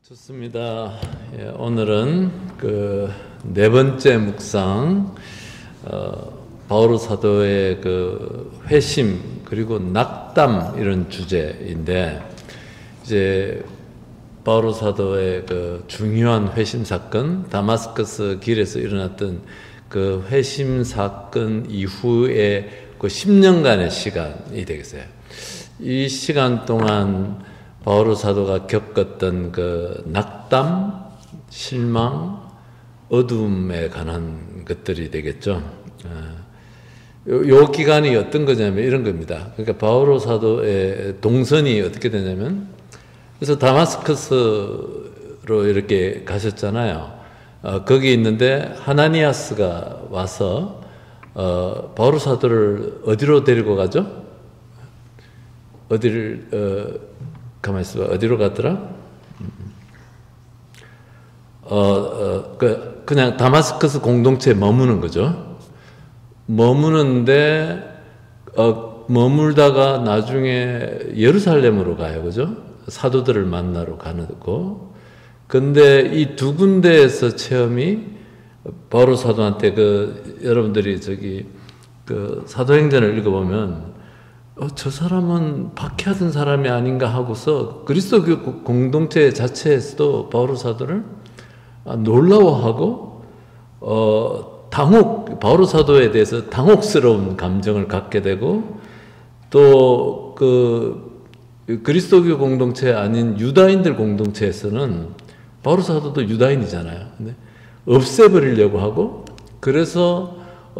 좋습니다. 예, 오늘은 그 네 번째 묵상, 바오로 사도의 그 회심 그리고 낙담 이런 주제인데, 이제 바오로 사도의 그 중요한 회심 사건, 다마스커스 길에서 일어났던 그 회심 사건 이후에 그 10년간의 시간이 되겠어요. 이 시간 동안 바오로 사도가 겪었던 그 낙담, 실망, 어둠에 관한 것들이 되겠죠. 요 기간이 어떤 거냐면 이런 겁니다. 그러니까 바오로 사도의 동선이 어떻게 되냐면, 그래서 다마스커스로 이렇게 가셨잖아요. 거기 있는데 하나니아스가 와서 바오로 사도를 어디로 데리고 가죠? 가만히 있어봐. 어디로 갔더라? 그냥 다마스커스 공동체에 머무는 거죠. 머무는데, 머물다가 나중에 예루살렘으로 가요. 그죠? 사도들을 만나러 가고. 근데 이 두 군데에서 체험이 바오로 사도한테 여러분들이 사도행전을 읽어보면, 저 사람은 박해하던 사람이 아닌가 하고서 그리스도교 공동체 자체에서도 바오로 사도를 놀라워하고 바오로 사도에 대해서 당혹스러운 감정을 갖게 되고, 또 그리스도교 공동체 아닌 유다인들 공동체에서는 바오로 사도도 유다인이잖아요. 근데 없애버리려고 하고, 그래서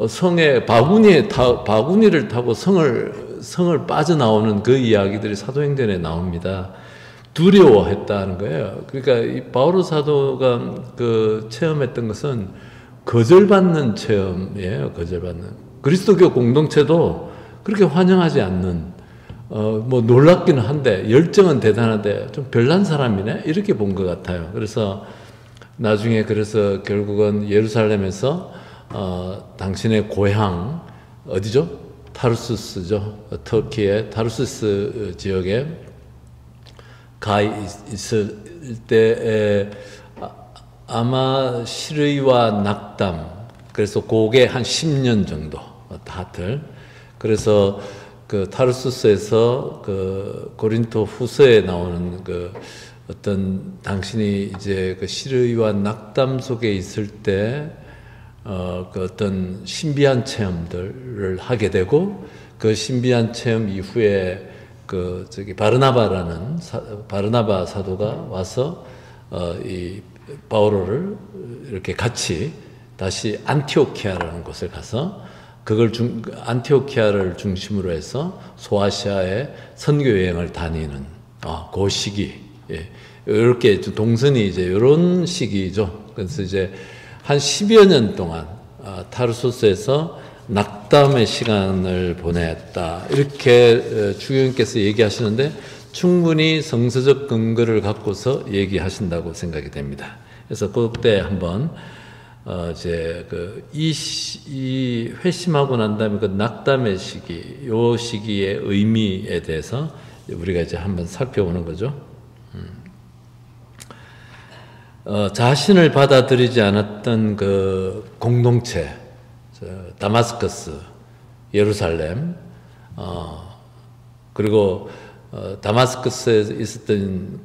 성에 바구니를 타고 성을 빠져나오는 그 이야기들이 사도행전에 나옵니다. 두려워했다는 거예요. 그러니까 이 바오로 사도가 체험했던 것은 거절받는 체험이에요. 거절받는. 그리스도교 공동체도 그렇게 환영하지 않는, 놀랍기는 한데, 열정은 대단한데 좀 별난 사람이네, 이렇게 본 것 같아요. 그래서 나중에 결국은 예루살렘에서 당신의 고향 어디죠? 타르수스죠. 터키의 타르수스 지역에 가 있을 때 아마 시르이와 낙담, 그래서 그게 한 10년 정도 다들. 그래서 타르수스에서 고린토 후서에 나오는 어떤 당신이 이제 시르이와 낙담 속에 있을 때 어떤 신비한 체험들을 하게 되고, 그 신비한 체험 이후에 바르나바 사도가 와서 이 바오로를 이렇게 같이 다시 안티오키아라는 곳에 가서 안티오키아를 중심으로 해서 소아시아의 선교 여행을 다니는 그 시기, 예. 이렇게 동선이 이제 이런 시기죠. 그래서 이제 한 10여 년 동안 타르소스에서 낙담의 시간을 보냈다, 이렇게 주교님께서 얘기하시는데 충분히 성서적 근거를 갖고서 얘기하신다고 생각이 됩니다. 그래서 그때 한번 이 회심하고 난 다음에 낙담의 시기, 요 시기의 의미에 대해서 우리가 이제 한번 살펴보는 거죠. 자신을 받아들이지 않았던 공동체, 다마스커스, 예루살렘, 그리고 다마스커스에 있었던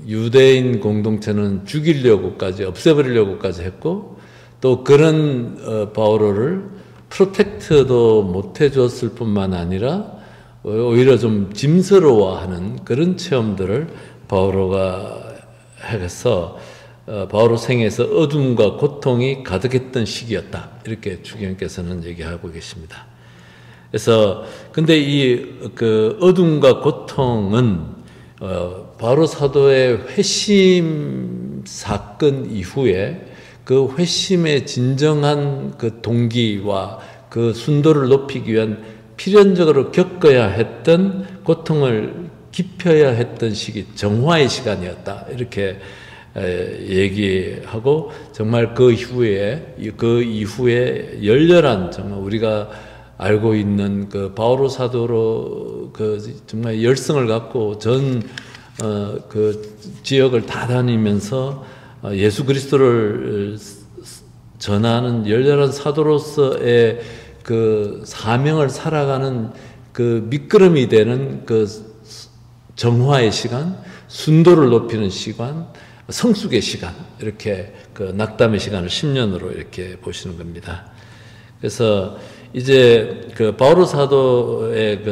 유대인 공동체는 죽이려고까지, 없애버리려고까지 했고, 또 그런 바오로를 프로텍트도 못 해줬을 뿐만 아니라 오히려 좀 짐스러워하는 그런 체험들을 바오로가 해서 바오로 생애에서 어둠과 고통이 가득했던 시기였다, 이렇게 주교님께서는 얘기하고 계십니다. 그래서 근데 이 어둠과 고통은 바오로 사도의 회심 사건 이후에 그 회심의 진정한 동기와 순도를 높이기 위한 필연적으로 겪어야 했던 고통을 깊혀야 했던 시기, 정화의 시간이었다, 이렇게 얘기하고, 정말 그 이후에 열렬한, 정말 우리가 알고 있는 바오로 사도로 정말 열성을 갖고 전 그 지역을 다 다니면서 예수 그리스도를 전하는 열렬한 사도로서의 그 사명을 살아가는 그 밑거름이 되는 그 정화의 시간, 순도를 높이는 시간, 성숙의 시간, 이렇게 그 낙담의 시간을 10년으로 이렇게 보시는 겁니다. 그래서 이제 그 바오로 사도의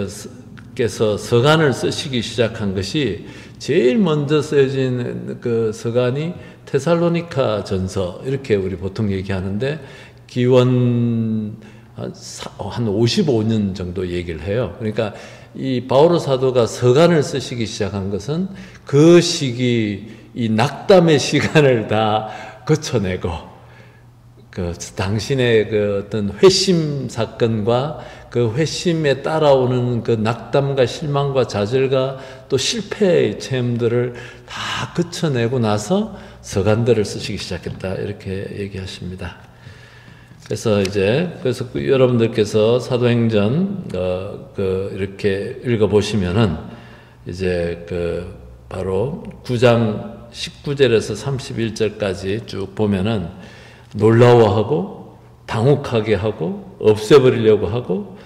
께서 서간을 쓰시기 시작한 것이 제일 먼저 쓰여진 그 서간이 테살로니카 전서, 이렇게 우리 보통 얘기하는데 기원 한 55년 정도 얘기를 해요. 그러니까 이 바오로 사도가 서간을 쓰시기 시작한 것은 그 시기, 이 낙담의 시간을 다 거쳐내고 그 당신의 그 어떤 회심 사건과 그 회심에 따라오는 그 낙담과 실망과 좌절과 또 실패의 체험들을 다 거쳐내고 나서 서간들을 쓰시기 시작했다, 이렇게 얘기하십니다. 그래서 여러분들께서 사도행전 이렇게 읽어보시면은 이제 바로 9장 19절에서 31절까지 쭉 보면은 놀라워하고 당혹하게 하고 없애버리려고 하고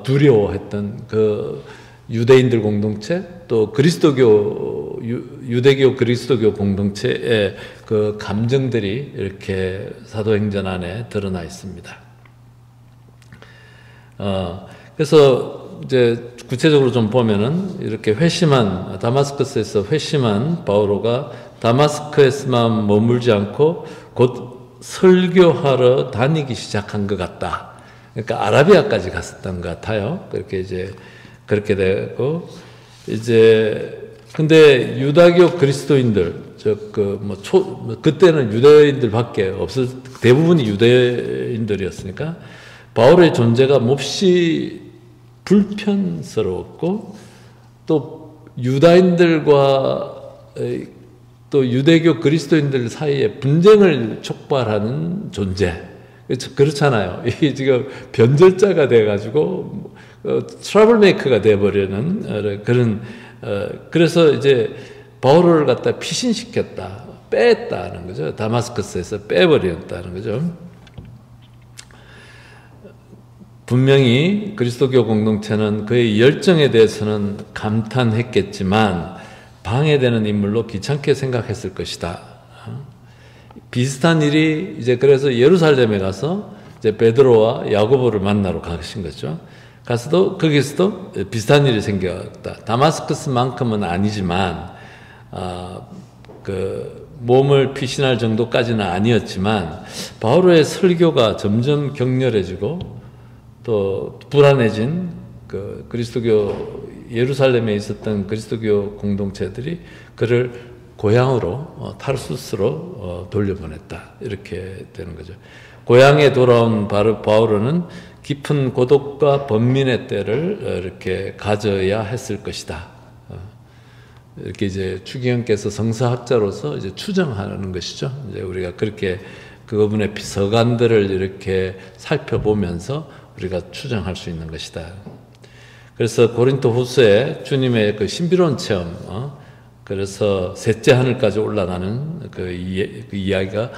두려워했던 그 유대인들 공동체, 또 유대교 그리스도교 공동체의 그 감정들이 이렇게 사도행전 안에 드러나 있습니다. 그래서 이제 구체적으로 좀 보면은 이렇게 다마스커스에서 회심한 바오로가 다마스커스만 머물지 않고 곧 설교하러 다니기 시작한 것 같다. 그러니까 아라비아까지 갔었던 것 같아요. 그렇게 되고, 근데 유다교 그리스도인들, 그때는 유대인들밖에 대부분이 유대인들이었으니까 바울의 존재가 몹시 불편스러웠고, 또 유다인들과 또 유대교 그리스도인들 사이에 분쟁을 촉발하는 존재. 그렇잖아요. 이게 지금 변절자가 돼가지고 트러블 메이커가 돼버리는 그런, 그래서 이제 바울을 갖다 피신시켰다, 뺐다는 거죠. 다마스커스에서 빼버렸다는 거죠. 분명히 그리스도교 공동체는 그의 열정에 대해서는 감탄했겠지만 방해되는 인물로 귀찮게 생각했을 것이다. 비슷한 일이 그래서 예루살렘에 가서 베드로와 야고보를 만나러 가신 거죠. 거기서도 비슷한 일이 생겼다. 다마스커스만큼은 아니지만, 몸을 피신할 정도까지는 아니었지만, 바울의 설교가 점점 격렬해지고, 또 불안해진 예루살렘에 있었던 그리스도교 공동체들이 그를 고향으로 타르수스로 돌려보냈다, 이렇게 되는 거죠. 고향에 돌아온 바울은 깊은 고독과 번민의 때를 이렇게 가져야 했을 것이다. 이렇게 추기경께서 성서학자로서 추정하는 것이죠. 우리가 그렇게 그분의 서간들을 이렇게 살펴보면서 우리가 추정할 수 있는 것이다. 그래서 고린도 후서에 주님의 그 신비로운 체험, 그래서 셋째 하늘까지 올라가는 그 이야기가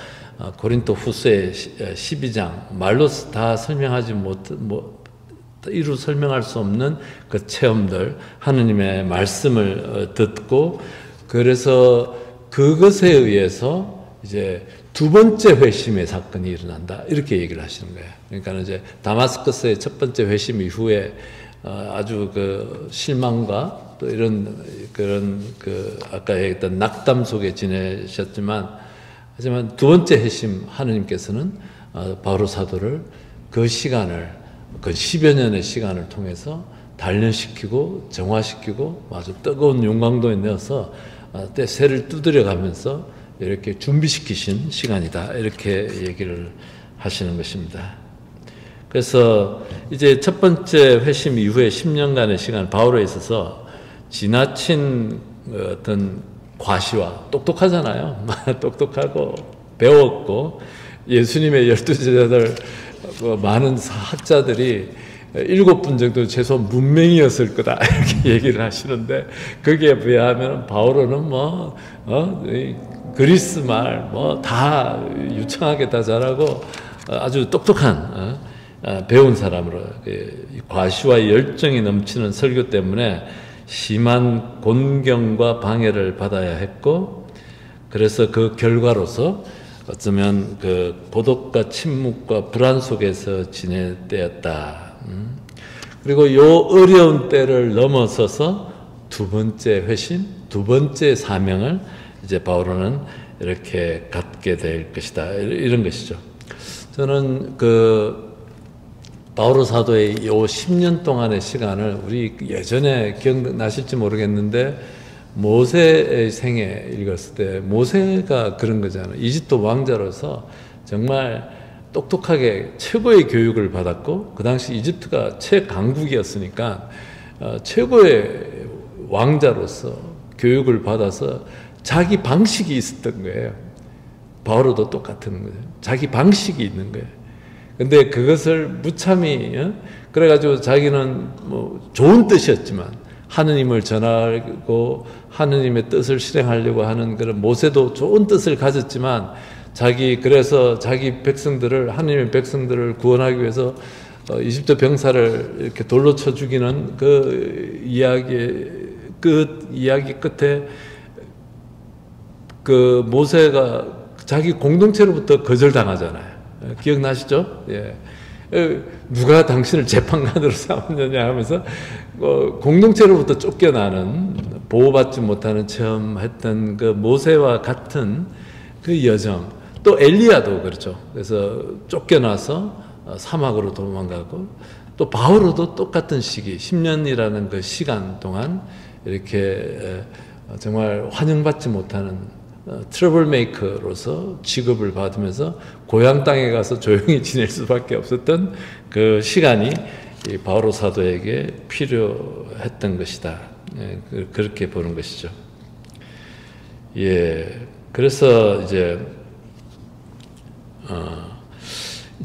고린도 후서의 12장, 말로 다 설명하지 이루 설명할 수 없는 그 체험들, 하느님의 말씀을 듣고, 그래서 그것에 의해서 두 번째 회심의 사건이 일어난다, 이렇게 얘기를 하시는 거예요. 그러니까 다마스커스의 첫 번째 회심 이후에 아주 실망과 또 그런 아까 얘기했던 낙담 속에 지내셨지만, 하지만 두 번째 회심, 하느님께서는 바오로 사도를 그 시간을, 그 10여 년의 시간을 통해서 단련시키고 정화시키고 아주 뜨거운 용광도에 넣어서 새를 두드려가면서 이렇게 준비시키신 시간이다, 이렇게 얘기를 하시는 것입니다. 그래서 첫 번째 회심 이후에 10년간의 시간, 바울에 있어서 지나친 어떤 과시와, 똑똑하잖아요. 똑똑하고 배웠고, 예수님의 12제자들 많은 학자들이 7분 정도 최소 문맹이었을 거다 이렇게 얘기를 하시는데, 거기에 비하면 바오로는 그리스 말 다 유창하게 다 잘하고 아주 똑똑한 배운 사람으로, 과시와 열정이 넘치는 설교 때문에 심한 곤경과 방해를 받아야 했고, 그래서 그 결과로서 어쩌면 그 고독과 침묵과 불안 속에서 지낼 때였다. 그리고 요 어려운 때를 넘어서서 두 번째 회심, 두 번째 사명을 이제 바오로는 이렇게 갖게 될 것이다. 이런 것이죠. 저는 그 바오로 사도의 요 10년 동안의 시간을, 우리 예전에 기억나실지 모르겠는데 모세의 생애 읽었을 때 모세가 그런 거잖아요. 이집트 왕자로서 정말 똑똑하게 최고의 교육을 받았고, 그 당시 이집트가 최강국이었으니까 최고의 왕자로서 교육을 받아서 자기 방식이 있었던 거예요. 바오로도 똑같은 거예요. 자기 방식이 있는 거예요. 근데 그것을 무참히 그래가지고 자기는 뭐 좋은 뜻이었지만 하느님을 전하고 하느님의 뜻을 실행하려고 하는 그런 모세도 좋은 뜻을 가졌지만, 그래서 자기 백성들을, 하느님의 백성들을 구원하기 위해서 이집트 병사를 이렇게 돌로 쳐 죽이는 그 이야기 끝에 그 모세가 자기 공동체로부터 거절당하잖아요. 기억나시죠? 예. 누가 당신을 재판관으로 삼았느냐 하면서 공동체로부터 쫓겨나는, 보호받지 못하는 체험했던 그 모세와 같은 그 여정, 또 엘리야도 그렇죠. 그래서 쫓겨나서 사막으로 도망가고, 또 바오로도 똑같은 시기, 10년이라는 그 시간 동안 이렇게 정말 환영받지 못하는 트러블 메이커로서 취급을 받으면서 고향 땅에 가서 조용히 지낼 수밖에 없었던 그 시간이 이 바오로 사도에게 필요했던 것이다. 그렇게 보는 것이죠. 예, 그래서 이제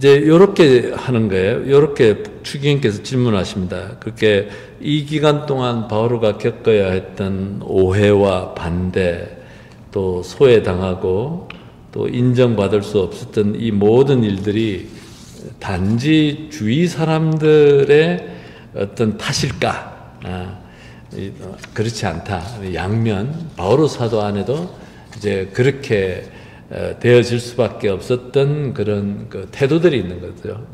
이렇게 하는 거예요. 이렇게 추기님께서 질문하십니다. 그렇게 이 기간 동안 바오로가 겪어야 했던 오해와 반대, 또 소외당하고 또 인정받을 수 없었던 이 모든 일들이 단지 주위 사람들의 어떤 탓일까? 그렇지 않다. 양면 바오로 사도 안에도 이제 그렇게 되어질 수밖에 없었던 그런 그 태도들이 있는 거죠.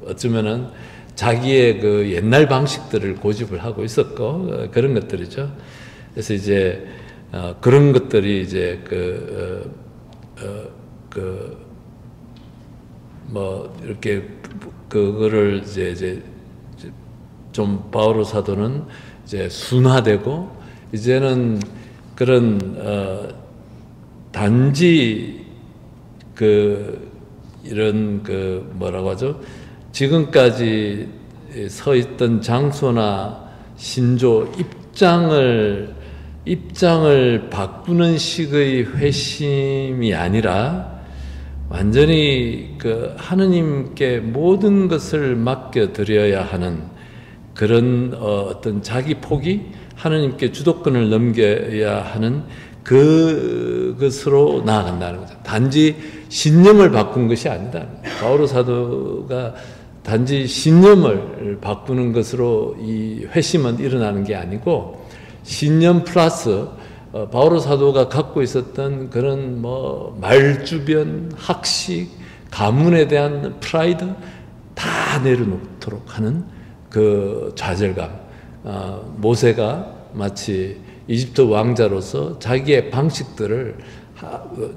어쩌면은 자기의 그 옛날 방식들을 고집을 하고 있었고 그런 것들이죠. 그래서 이제 그런 것들이 이제 이렇게 그거를 이제 좀 바오로 사도는 이제 순화되고, 이제는 그런 단지 이런 뭐라고 하죠? 지금까지 서 있던 장소나 신조 입장을 바꾸는 식의 회심이 아니라 완전히 하느님께 모든 것을 맡겨드려야 하는 그런 어떤 자기 포기, 하느님께 주도권을 넘겨야 하는 그것으로 나아간다는 거죠. 단지 신념을 바꾼 것이 아니다. 바오로 사도가 단지 신념을 바꾸는 것으로 이 회심은 일어나는 게 아니고, 신념 플러스 바오로 사도가 갖고 있었던 그런 말주변, 학식, 가문에 대한 프라이드 다 내려놓도록 하는 그 좌절감. 모세가 마치 이집트 왕자로서 자기의 방식들을,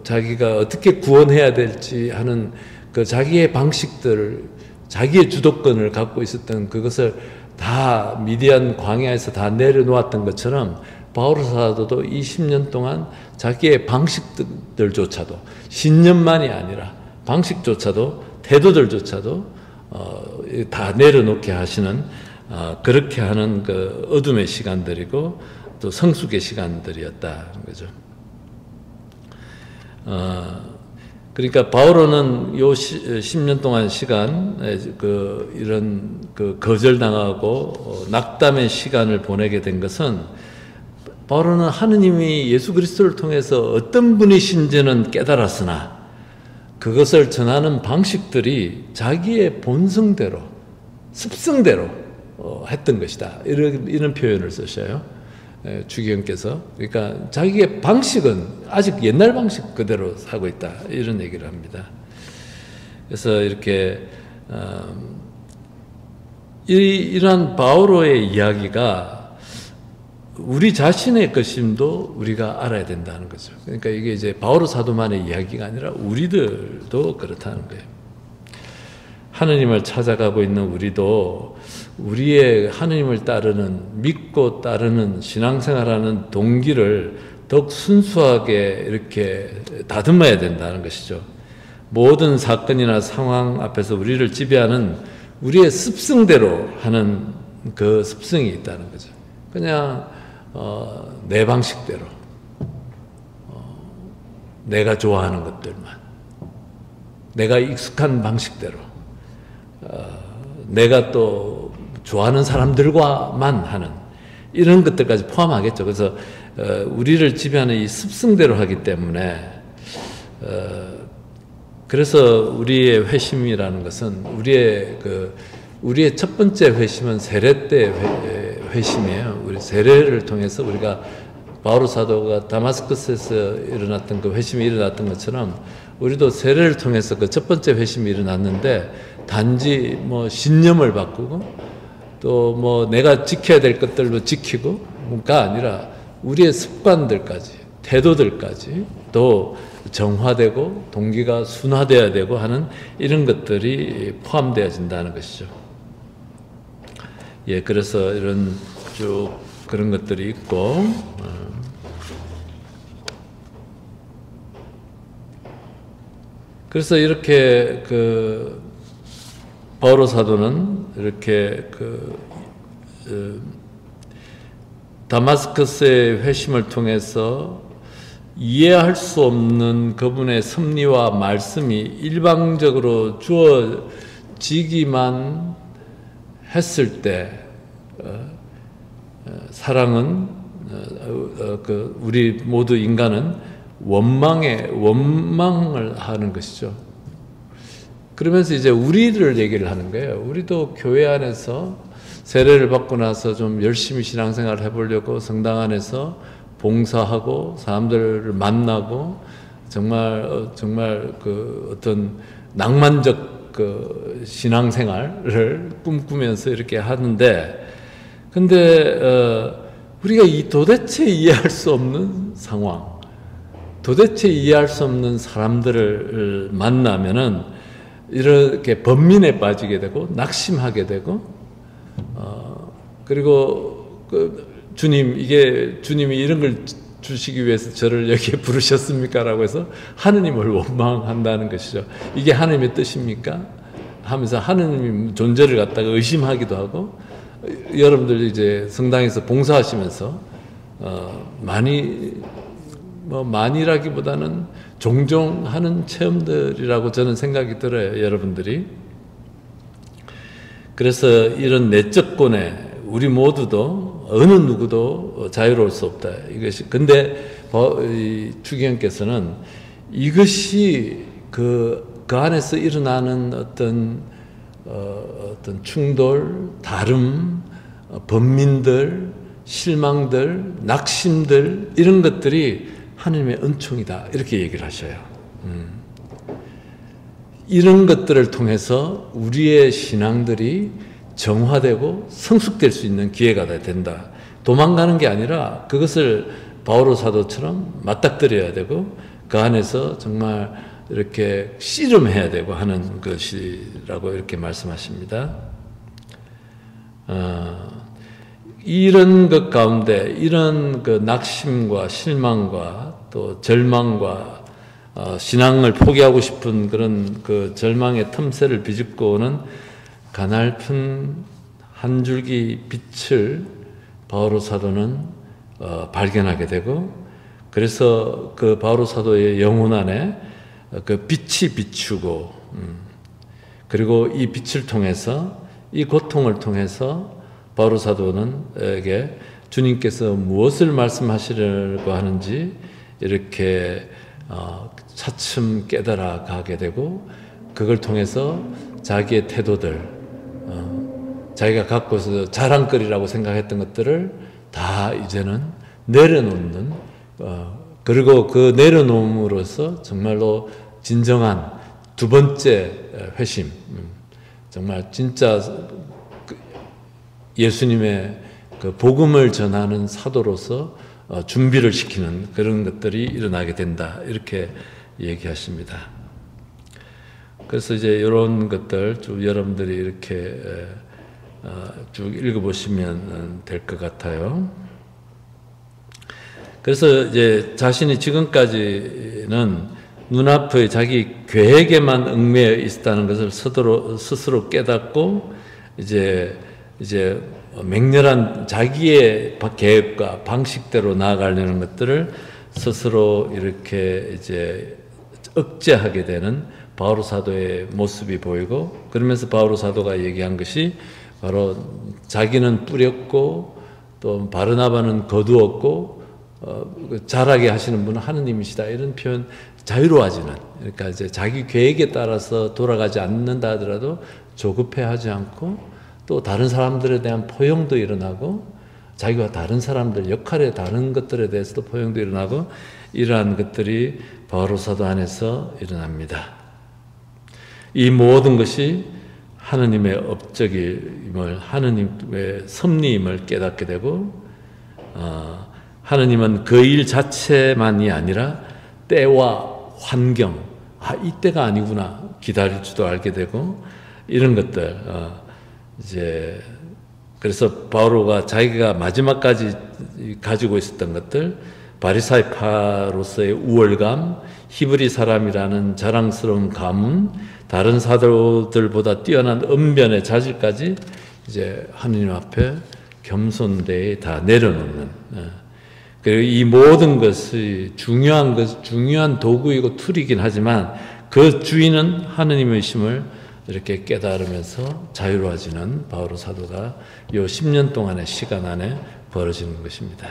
자기가 어떻게 구원해야 될지 하는 그 자기의 방식들을, 자기의 주도권을 갖고 있었던 그것을 다 미디안 광야에서 다 내려놓았던 것처럼, 바오로 사도도 20년 동안 자기의 방식들조차도, 신념만이 아니라 방식조차도, 태도들조차도 다 내려놓게 하시는, 그렇게 하는 그 어둠의 시간들이고 또 성숙의 시간들이었다는 거죠. 그러니까 바오로는 요 10년 동안 시간 이런 거절당하고 낙담의 시간을 보내게 된 것은 바오로는 하느님이 예수 그리스도를 통해서 어떤 분이신지는 깨달았으나 그것을 전하는 방식들이 자기의 본성대로 습성대로 했던 것이다. 이런 표현을 쓰셔요. 주기현께서. 그러니까 자기의 방식은 아직 옛날 방식 그대로 하고 있다. 이런 얘기를 합니다. 그래서 이렇게 이러한 바오로의 이야기가 우리 자신의 것임도 우리가 알아야 된다는 거죠. 그러니까 이게 이제 바오로 사도만의 이야기가 아니라 우리들도 그렇다는 거예요. 하느님을 찾아가고 있는 우리도 우리의 하느님을 따르는, 믿고 따르는 신앙생활하는 동기를 더욱 순수하게 이렇게 다듬어야 된다는 것이죠. 모든 사건이나 상황 앞에서 우리를 지배하는 우리의 습성대로 하는 그 습성이 있다는 거죠. 그냥 내 방식대로, 내가 좋아하는 것들만, 내가 익숙한 방식대로, 내가 또 좋아하는 사람들과만 하는 이런 것들까지 포함하겠죠. 그래서 우리를 지배하는 이 습성대로 하기 때문에 그래서 우리의 회심이라는 것은 우리의 첫 번째 회심은 세례 때 회심이에요. 우리 세례를 통해서 우리가 바오로 사도가 다마스커스에서 일어났던 그 회심이 일어났던 것처럼 우리도 세례를 통해서 그 첫 번째 회심이 일어났는데 단지 뭐 신념을 바꾸고 또 뭐 내가 지켜야 될 것들로 지키고가 아니라 우리의 습관들까지, 태도들까지 또 정화되고 동기가 순화되어야 되고 하는 이런 것들이 포함되어진다는 것이죠. 예, 그래서 이런 쭉 그런 것들이 있고, 그래서 이렇게 바오로 사도는 이렇게 다마스커스의 회심을 통해서 이해할 수 없는 그분의 섭리와 말씀이 일방적으로 주어지기만 했을 때 사랑은 우리 모두 인간은 원망을 하는 것이죠. 그러면서 이제 우리를 얘기를 하는 거예요. 우리도 교회 안에서 세례를 받고 나서 좀 열심히 신앙생활을 해보려고 성당 안에서 봉사하고 사람들을 만나고 정말 어떤 낭만적 신앙생활을 꿈꾸면서 이렇게 하는데, 근데 우리가 도대체 이해할 수 없는 상황, 도대체 이해할 수 없는 사람들을 만나면은 이렇게 번민에 빠지게 되고 낙심하게 되고, 그리고 주님이 이런 걸 주시기 위해서 저를 여기에 부르셨습니까? 라고 해서 하느님을 원망한다는 것이죠. 이게 하느님의 뜻입니까? 하면서 하느님 존재를 갖다가 의심하기도 하고, 여러분들 이제 성당에서 봉사하시면서 많이라기보다는 종종 하는 체험들이라고 저는 생각이 들어요, 여러분들이. 그래서 이런 내적권에 우리 모두도 어느 누구도 자유로울 수 없다. 이것이, 근데 추기현께서는 이것이 그 안에서 일어나는 어떤 충돌, 다름, 번민들, 실망들, 낙심들, 이런 것들이 하나님의 은총이다. 이렇게 얘기를 하셔요. 이런 것들을 통해서 우리의 신앙들이 정화되고 성숙될 수 있는 기회가 된다. 도망가는 게 아니라 그것을 바오로 사도처럼 맞닥뜨려야 되고 그 안에서 정말 이렇게 씨름해야 되고 하는 것이라고 이렇게 말씀하십니다. 이런 것 가운데 이런 낙심과 실망과 또 절망과 신앙을 포기하고 싶은 그런 절망의 틈새를 비집고 오는 가냘픈 한 줄기 빛을 바오로 사도는 발견하게 되고, 그래서 그 바오로 사도의 영혼 안에 그 빛이 비추고 그리고 이 빛을 통해서 이 고통을 통해서 바오로 사도는에게 주님께서 무엇을 말씀하시려고 하는지 이렇게 차츰 깨달아 가게 되고 그걸 통해서 자기의 태도들 자기가 갖고서 자랑거리라고 생각했던 것들을 다 이제는 내려놓는 그리고 그 내려놓음으로써 정말로 진정한 두 번째 회심 정말 진짜 예수님의 그 복음을 전하는 사도로서 준비를 시키는 그런 것들이 일어나게 된다 이렇게 얘기하십니다. 그래서 이제 이런 것들 쭉 여러분들이 이렇게 쭉 읽어보시면 될 것 같아요. 그래서 이제 자신이 지금까지는 눈앞의 자기 계획에만 얽매여 있었다는 것을 스스로 깨닫고 이제 맹렬한 자기의 계획과 방식대로 나아가려는 것들을 스스로 이렇게 이제 억제하게 되는 바오로 사도의 모습이 보이고 그러면서 바오로 사도가 얘기한 것이 바로 자기는 뿌렸고 또 바르나바는 거두었고 자라게 하시는 분은 하느님이시다 이런 표현 자유로워지는 그러니까 이제 자기 계획에 따라서 돌아가지 않는다 하더라도 조급해하지 않고 또 다른 사람들에 대한 포용도 일어나고 자기와 다른 사람들 역할에 다른 것들에 대해서도 포용도 일어나고 이러한 것들이 바오로 사도 안에서 일어납니다. 이 모든 것이 하느님의 업적임을 하느님의 섭리임을 깨닫게 되고 하느님은 그 일 자체만이 아니라 때와 환경 이때가 아니구나 기다릴 줄도 알게 되고 이런 것들 이제 그래서 바오로가 자기가 마지막까지 가지고 있었던 것들 바리사이파로서의 우월감 히브리 사람이라는 자랑스러운 가문 다른 사도들보다 뛰어난 언변의 자질까지 이제 하느님 앞에 겸손되이 다 내려놓는 그리고 이 모든 것이 중요한 도구이고 툴이긴 하지만 그 주인은 하느님의심을 이렇게 깨달으면서 자유로워지는 바오로 사도가 이 10년 동안의 시간 안에 벌어지는 것입니다.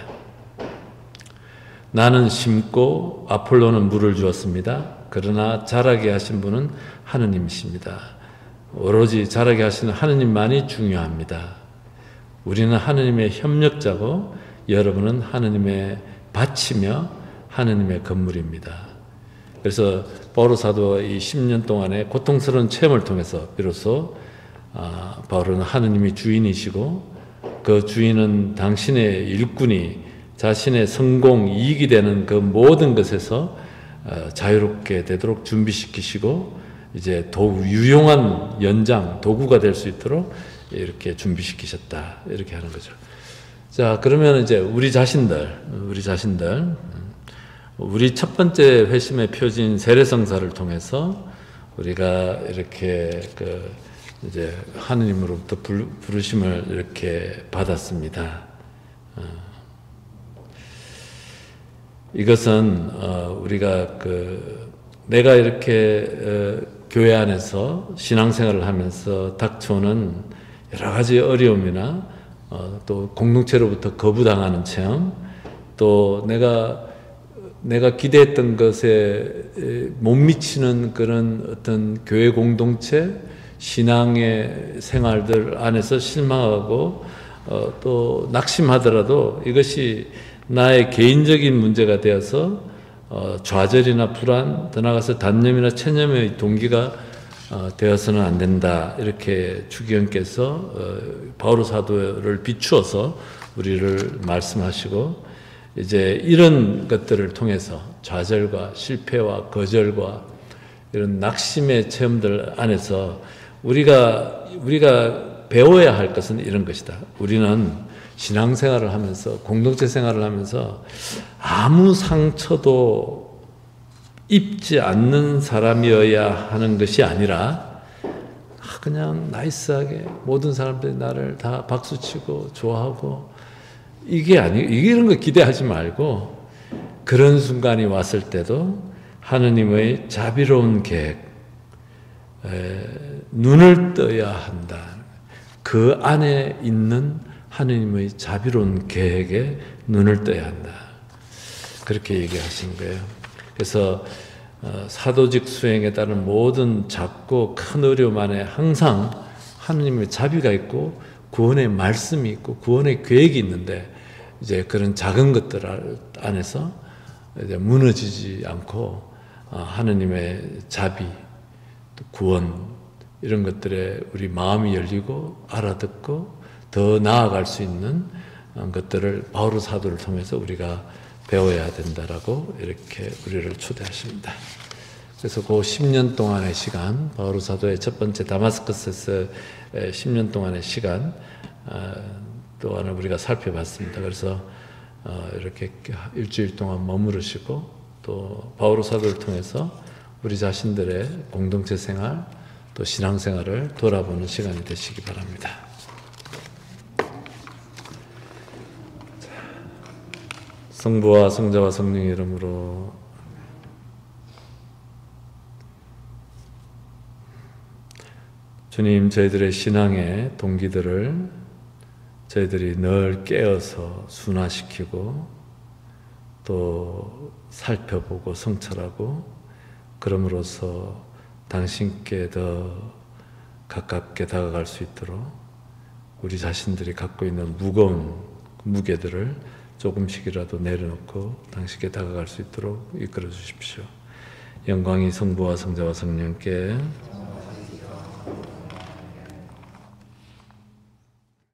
나는 심고 아폴로는 물을 주었습니다. 그러나 자라게 하신 분은 하느님이십니다. 오로지 자라게 하시는 하느님만이 중요합니다. 우리는 하느님의 협력자고 여러분은 하느님의 밭이며 하느님의 건물입니다. 그래서 바오로 사도가 이 10년 동안의 고통스러운 체험을 통해서 비로소 바오로는 하느님이 주인이시고 그 주인은 당신의 일꾼이 자신의 성공, 이익이 되는 그 모든 것에서 자유롭게 되도록 준비시키시고 이제 더욱 유용한 연장, 도구가 될 수 있도록 이렇게 준비시키셨다. 이렇게 하는 거죠. 자, 그러면 이제 우리 자신들, 우리 첫 번째 회심의 표지인 세례성사를 통해서 우리가 이렇게 이제 하느님으로부터 부르심을 이렇게 받았습니다. 이것은 우리가 내가 이렇게 교회 안에서 신앙생활을 하면서 닥쳐오는 여러 가지 어려움이나 또 공동체로부터 거부당하는 체험, 또 내가 기대했던 것에 못 미치는 그런 어떤 교회 공동체, 신앙의 생활들 안에서 실망하고 또 낙심하더라도 이것이 나의 개인적인 문제가 되어서 좌절이나 불안, 더 나아가서 단념이나 체념의 동기가 되어서는 안 된다. 이렇게 주기현께서 바오로 사도를 비추어서 우리를 말씀하시고 이제 이런 것들을 통해서 좌절과 실패와 거절과 이런 낙심의 체험들 안에서 우리가 배워야 할 것은 이런 것이다. 우리는 신앙생활을 하면서 공동체 생활을 하면서 아무 상처도 입지 않는 사람이어야 하는 것이 아니라 그냥 나이스하게 모든 사람들이 나를 다 박수치고 좋아하고 이런 거 기대하지 말고 그런 순간이 왔을 때도 하느님의 자비로운 계획, 눈을 떠야 한다. 그 안에 있는 하느님의 자비로운 계획에 눈을 떠야 한다. 그렇게 얘기하신 거예요. 그래서 사도직 수행에 따른 모든 작고 큰 어려움 안에 항상 하느님의 자비가 있고 구원의 말씀이 있고 구원의 계획이 있는데, 이제 그런 작은 것들 안에서 이제 무너지지 않고 하느님의 자비, 또 구원, 이런 것들에 우리 마음이 열리고 알아듣고 더 나아갈 수 있는 것들을 바오로 사도를 통해서 우리가 배워야 된다라고 이렇게 우리를 초대하십니다. 그래서 그 10년 동안의 시간, 바오로 사도의 첫 번째 다마스커스에서 10년 동안의 시간 또한 우리가 살펴봤습니다. 그래서 이렇게 일주일 동안 머무르시고 또 바오로 사도를 통해서 우리 자신들의 공동체 생활 또 신앙생활을 돌아보는 시간이 되시기 바랍니다. 성부와 성자와 성령의 이름으로 주님, 저희들의 신앙의 동기들을 저희들이 늘 깨어서 순화시키고 또 살펴보고 성찰하고 그럼으로써 당신께 더 가깝게 다가갈 수 있도록 우리 자신들이 갖고 있는 무거운 무게들을 조금씩이라도 내려놓고 당신께 다가갈 수 있도록 이끌어 주십시오. 영광이 성부와 성자와 성령께